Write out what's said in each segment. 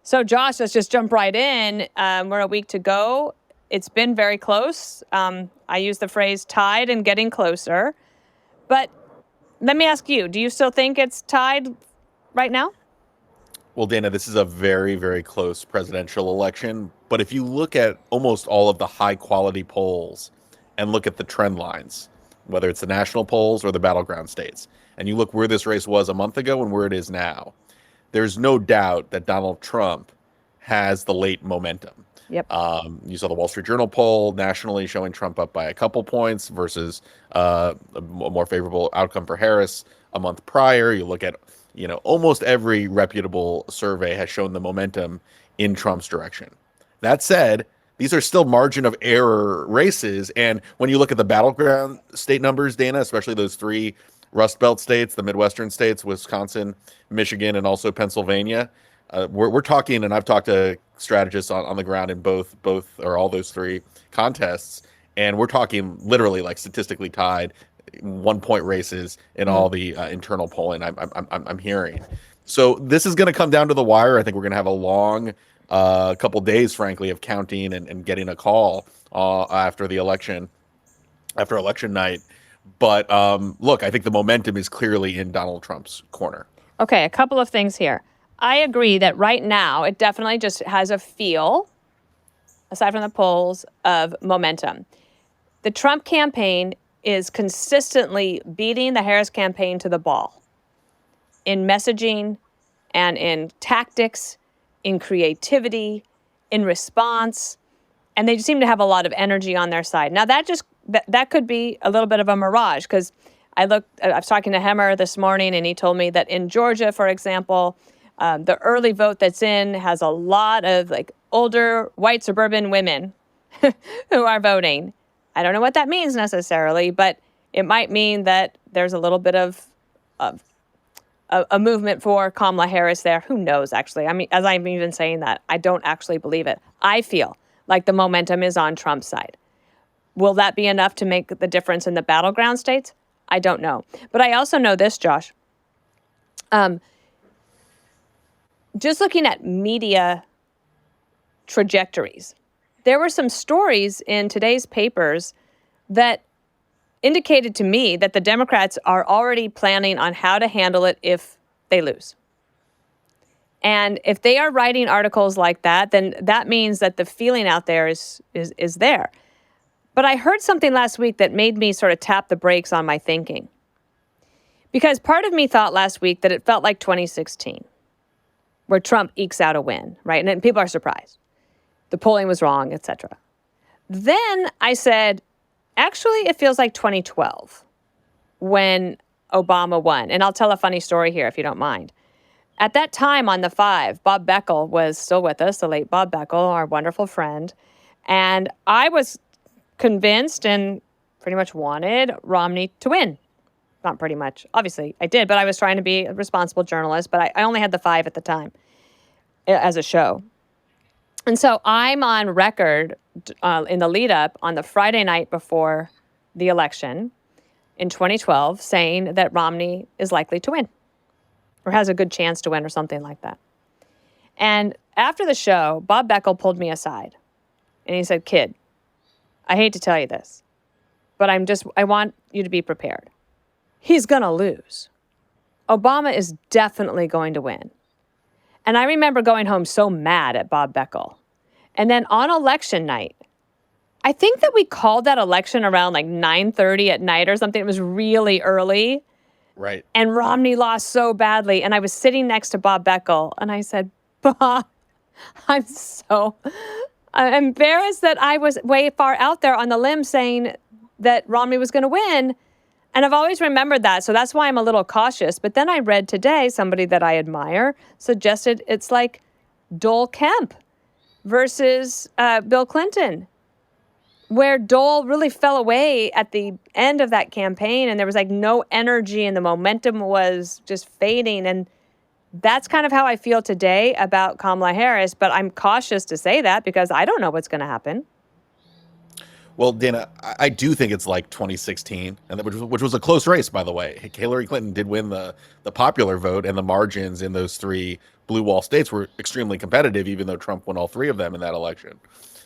So, Josh, let's just jump right in. We're a week to go. It's been very close. I use the phrase tied and getting closer. But let me ask you, do you still think it's tied right now? Well, Dana, this is a very, very close presidential election. But if you look at almost all of the high quality polls and look at the trend lines, whether it's the national polls or the battleground states, and you look where this race was a month ago and where it is now, there's no doubt that Donald Trump has the late momentum. Yep. You saw the Wall Street Journal poll nationally showing Trump up by a couple points versus a more favorable outcome for Harris a month prior. You look at, almost every reputable survey has shown the momentum in Trump's direction. That said, these are still margin of error races. And when you look at the battleground state numbers, Dana, especially those three Rust Belt states, the Midwestern states, Wisconsin, Michigan, and also Pennsylvania, we're talking, and I've talked to strategists on the ground in both or all those three contests, and we're talking literally like statistically tied 1 point races in all the internal polling I'm hearing. So this is going to come down to the wire. I think we're going to have a long couple days, frankly, of counting and getting a call after election night. But look, I think the momentum is clearly in Donald Trump's corner. Okay, a couple of things here. I agree that right now it definitely just has a feel, aside from the polls, of momentum. The Trump campaign is consistently beating the Harris campaign to the ball in messaging and in tactics, in creativity, in response, and they seem to have a lot of energy on their side. Now, that could be a little bit of a mirage, because I was talking to Hemmer this morning, and he told me that in Georgia, for example, the early vote that's in has a lot of older white suburban women who are voting. I don't know what that means necessarily, but it might mean that there's a little bit of a movement for Kamala Harris there. Who knows, actually? I mean, as I'm even saying that, I don't actually believe it. I feel like the momentum is on Trump's side. Will that be enough to make the difference in the battleground states? I don't know. But I also know this, Josh. Just looking at media trajectories, there were some stories in today's papers that indicated to me that the Democrats are already planning on how to handle it if they lose. And if they are writing articles like that, then that means that the feeling out there is there. But I heard something last week that made me sort of tap the brakes on my thinking. Because part of me thought last week that it felt like 2016, where Trump ekes out a win, right? And then people are surprised. The polling was wrong, etc. Then I said, actually, it feels like 2012 when Obama won. And I'll tell a funny story here, if you don't mind. At that time on the 5, Bob Beckel was still with us, the late Bob Beckel, our wonderful friend. And I was convinced and pretty much wanted Romney to win. Not pretty much. Obviously, I did, but I was trying to be a responsible journalist. But I only had the 5 at the time as a show. And so I'm on record in the lead up on the Friday night before the election in 2012 saying that Romney is likely to win or has a good chance to win or something like that. And after the show, Bob Beckel pulled me aside and he said, "Kid, I hate to tell you this, but I want you to be prepared. He's going to lose. Obama is definitely going to win." And I remember going home so mad at Bob Beckel. And then on election night, I think that we called that election around 9:30 at night or something. It was really early. Right. And Romney lost so badly. And I was sitting next to Bob Beckel. And I said, "Bob, I'm so embarrassed that I was way far out there on the limb saying that Romney was going to win." And I've always remembered that. So that's why I'm a little cautious. But then I read today, somebody that I admire suggested it's like Dole Kemp versus Bill Clinton, where Dole really fell away at the end of that campaign. And there was no energy and the momentum was just fading. And that's kind of how I feel today about Kamala Harris. But I'm cautious to say that because I don't know what's going to happen. Well, Dana, I do think it's like 2016, and which was a close race, by the way. Hillary Clinton did win the popular vote, and the margins in those three blue wall states were extremely competitive, even though Trump won all three of them in that election.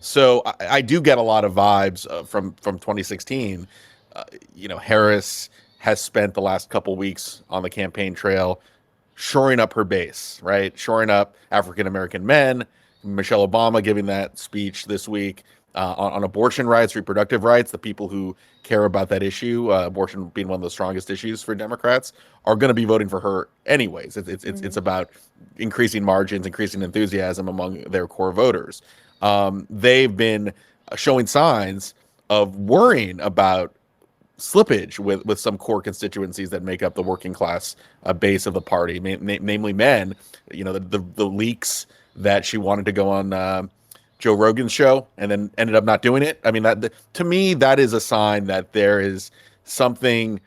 So I do get a lot of vibes from 2016. Harris has spent the last couple weeks on the campaign trail shoring up her base, right? Shoring up African American men. Michelle Obama giving that speech this week on abortion rights, reproductive rights. The people who care about that issue, abortion being one of the strongest issues for Democrats, are going to be voting for her anyways. It's about increasing margins, increasing enthusiasm among their core voters. They've been showing signs of worrying about slippage with some core constituencies that make up the working class base of the party, namely men. The leaks that she wanted to go on Joe Rogan's show and then ended up not doing it. I mean, to me, that is a sign that there is something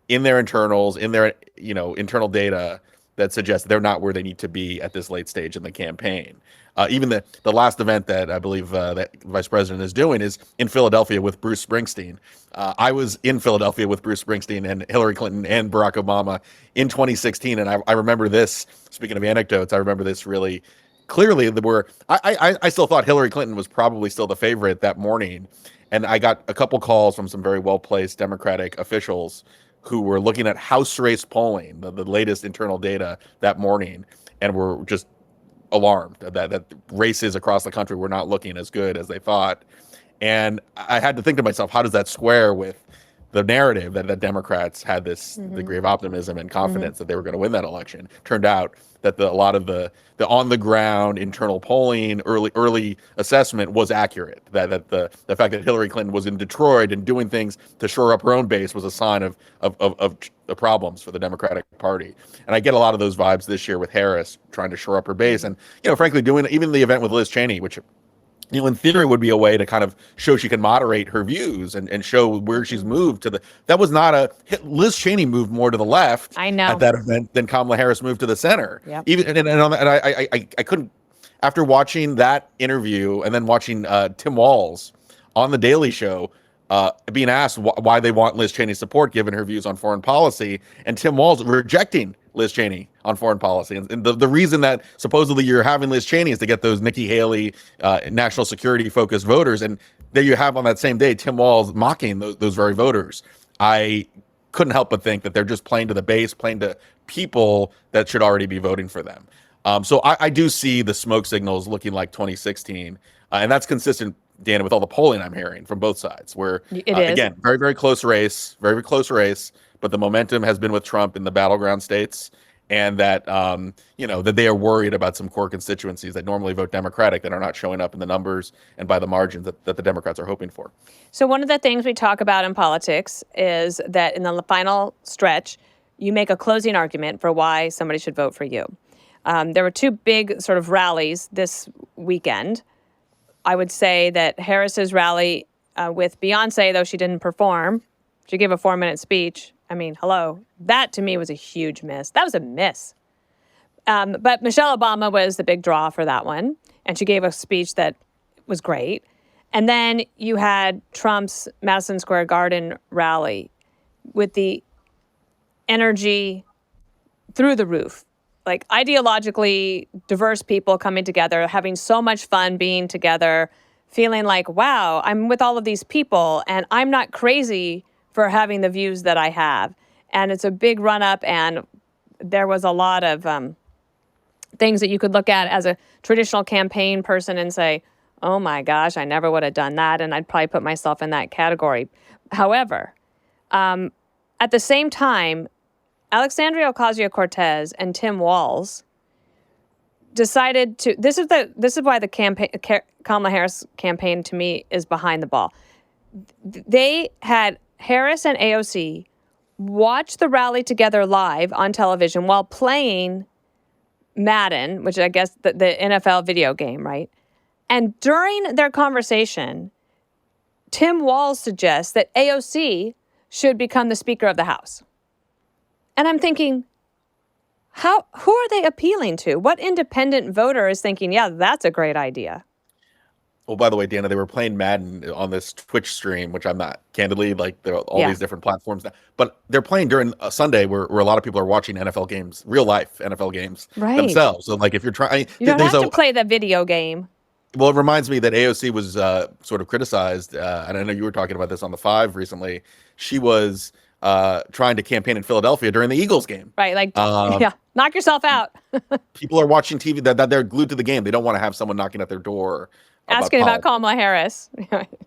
in their internals, in their internal data that suggests they're not where they need to be at this late stage in the campaign. Even the last event that I believe that Vice President is doing is in Philadelphia with Bruce Springsteen. I was in Philadelphia with Bruce Springsteen and Hillary Clinton and Barack Obama in 2016, and I remember this. Speaking of anecdotes, I remember this really clearly. I still thought Hillary Clinton was probably still the favorite that morning, and I got a couple calls from some very well-placed Democratic officials who were looking at House race polling, the latest internal data that morning, and were just alarmed that races across the country were not looking as good as they thought. And I had to think to myself, how does that square with the narrative that Democrats had this degree of optimism and confidence that they were going to win that election? Turned out that a lot of the on the ground internal polling, early assessment was accurate. That the fact that Hillary Clinton was in Detroit and doing things to shore up her own base was a sign of the problems for the Democratic Party. And I get a lot of those vibes this year with Harris trying to shore up her base, and frankly, doing even the event with Liz Cheney, which in theory would be a way to kind of show she can moderate her views and show where she's moved to that was not Liz Cheney moved more to the left I know. at that event than Kamala Harris moved to the center. Yep. I couldn't, after watching that interview and then watching Tim Walz on the Daily Show being asked why they want Liz Cheney's support given her views on foreign policy, and Tim Walz rejecting Liz Cheney on foreign policy. And the reason that supposedly you're having Liz Cheney is to get those Nikki Haley national security focused voters. And there you have on that same day, Tim Walz mocking those very voters. I couldn't help but think that they're just playing to the base, playing to people that should already be voting for them. So I do see the smoke signals looking like 2016. And that's consistent, Dana, with all the polling I'm hearing from both sides, where again, very, very close race, but the momentum has been with Trump in the battleground states, and that that they are worried about some core constituencies that normally vote Democratic that are not showing up in the numbers and by the margins that the Democrats are hoping for. So one of the things we talk about in politics is that in the final stretch, you make a closing argument for why somebody should vote for you. There were two big sort of rallies this weekend. I would say that Harris's rally with Beyonce, though she didn't perform, she gave a 4-minute speech. I mean, hello. That to me was a huge miss. That was a miss. But Michelle Obama was the big draw for that one. And she gave a speech that was great. And then you had Trump's Madison Square Garden rally with the energy through the roof. Like ideologically diverse people coming together, having so much fun being together, feeling like, wow, I'm with all of these people and I'm not crazy for having the views that I have. And it's a big run up, and there was a lot of things that you could look at as a traditional campaign person and say, oh my gosh, I never would have done that. And I'd probably put myself in that category. However, at the same time, Alexandria Ocasio-Cortez and Tim Walz decided to. This is why the campaign, Kamala Harris campaign, to me is behind the ball. They had Harris and AOC watch the rally together live on television while playing Madden, which I guess the NFL video game, right? And during their conversation, Tim Walz suggests that AOC should become the Speaker of the House. And I'm thinking, who are they appealing to? What independent voter is thinking, yeah, that's a great idea? Oh, by the way, Dana, they were playing Madden on this Twitch stream, which I'm not, candidly, like there are all Yeah. these different platforms now. But they're playing during a Sunday where a lot of people are watching NFL games, real life NFL games Right. themselves. So like if you're trying, You don't there's have a to play the video game. well, it reminds me that AOC was sort of criticized, and I know you were talking about this on the Five recently. She was trying to campaign in Philadelphia during the Eagles game. Right. Like, Um, yeah, knock yourself out. People are watching TV that they're glued to the game. They don't want to have someone knocking at their door Asking about politics. Kamala Harris.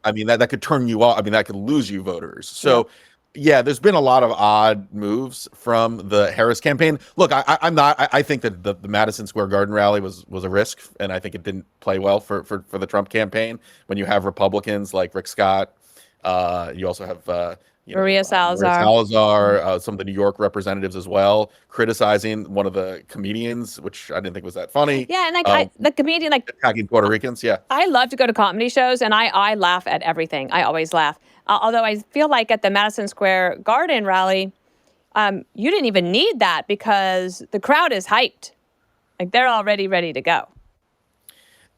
I mean, that could turn you off. I mean, that could lose you voters. So, yeah, there's been a lot of odd moves from the Harris campaign. Look, I'm not. I think that the Madison Square Garden rally was a risk, and I think it didn't play well for the Trump campaign. When you have Republicans like Rick Scott, you also have Maria Salazar. Some of the New York representatives as well, criticizing one of the comedians, which I didn't think was that funny. Yeah, and like the comedian, like attacking Puerto Ricans. Yeah, I love to go to comedy shows, and I laugh at everything. I always laugh. Although I feel like at the Madison Square Garden rally, you didn't even need that because the crowd is hyped. Like they're already ready to go.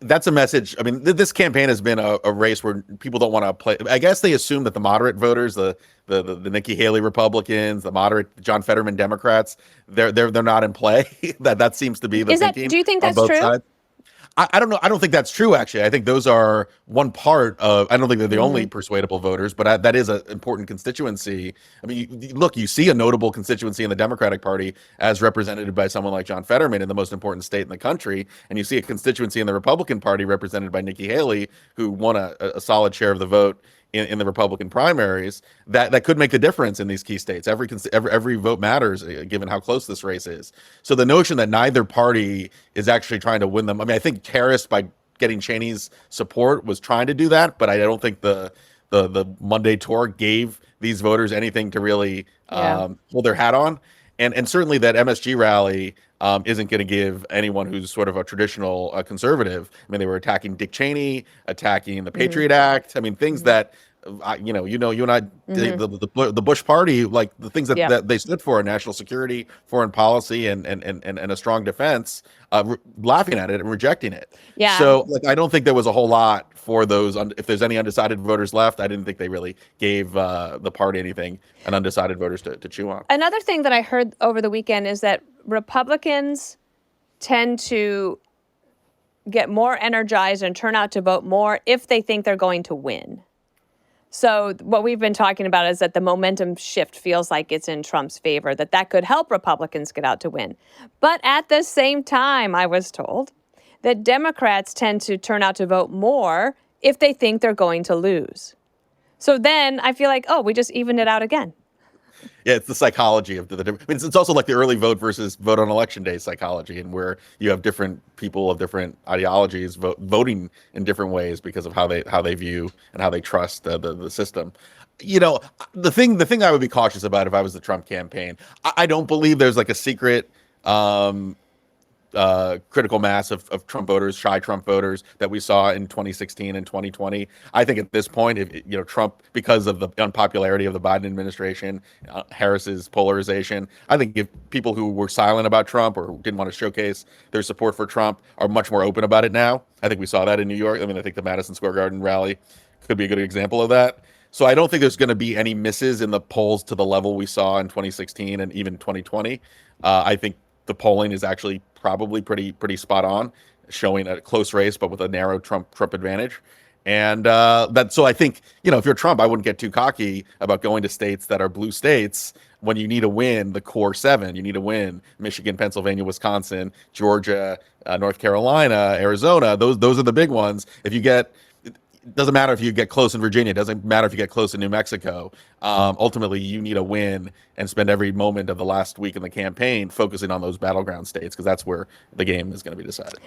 that's a message. I mean, this campaign has been a race where people don't want to play. I guess they assume that the moderate voters, the Nikki Haley Republicans, the moderate John Fetterman Democrats, they're not in play. that seems to be the thinking. Do you think on that's both true? sides. I don't know. I don't think that's true, actually. I think those are one part of, I don't think they're the only persuadable voters, but that is an important constituency. I mean, you see a notable constituency in the Democratic Party as represented by someone like John Fetterman in the most important state in the country. And you see a constituency in the Republican Party represented by Nikki Haley, who won a solid share of the vote in the Republican primaries, that could make the difference in these key states. Every vote matters, given how close this race is. So the notion that neither party is actually trying to win them. I mean, I think Harris, by getting Cheney's support, was trying to do that, but I don't think the Monday tour gave these voters anything to really hold their hat on. And certainly that MSG rally isn't going to give anyone who's sort of a traditional conservative. I mean, they were attacking Dick Cheney, attacking the Patriot Act. I mean, things that you and I, the Bush party, like the things that they stood for: national security, foreign policy, and a strong defense. Laughing at it and rejecting it. Yeah. So, like, I don't think there was a whole lot for those. If there's any undecided voters left, I didn't think they really gave the party anything and undecided voters to chew on. Another thing that I heard over the weekend is that Republicans tend to get more energized and turn out to vote more if they think they're going to win. So what we've been talking about is that the momentum shift feels like it's in Trump's favor, that could help Republicans get out to win. But at the same time, I was told that Democrats tend to turn out to vote more if they think they're going to lose. So then I feel like, we just evened it out again. Yeah, it's the psychology of the I mean, it's also like the early vote versus vote on election day psychology, and where you have different people of different ideologies voting in different ways because of how they view and how they trust the system. You know, the thing I would be cautious about if I was the Trump campaign, I don't believe there's like a secret critical mass of Trump voters, shy Trump voters that we saw in 2016 and 2020. I think at this point, if Trump, because of the unpopularity of the Biden administration, Harris's polarization, I think if people who were silent about Trump or didn't want to showcase their support for Trump are much more open about it now. I think we saw that in New York. I mean, I think the Madison Square Garden rally could be a good example of that. So I don't think there's going to be any misses in the polls to the level we saw in 2016 and even 2020. I think the polling is actually probably pretty spot on, showing a close race, but with a narrow Trump advantage. And so I think, if you're Trump, I wouldn't get too cocky about going to states that are blue states when you need to win the core 7. You need to win Michigan, Pennsylvania, Wisconsin, Georgia, North Carolina, Arizona. Those are the big ones. It doesn't matter if you get close in Virginia. It doesn't matter if you get close in New Mexico. Ultimately, you need a win and spend every moment of the last week in the campaign focusing on those battleground states, because that's where the game is going to be decided.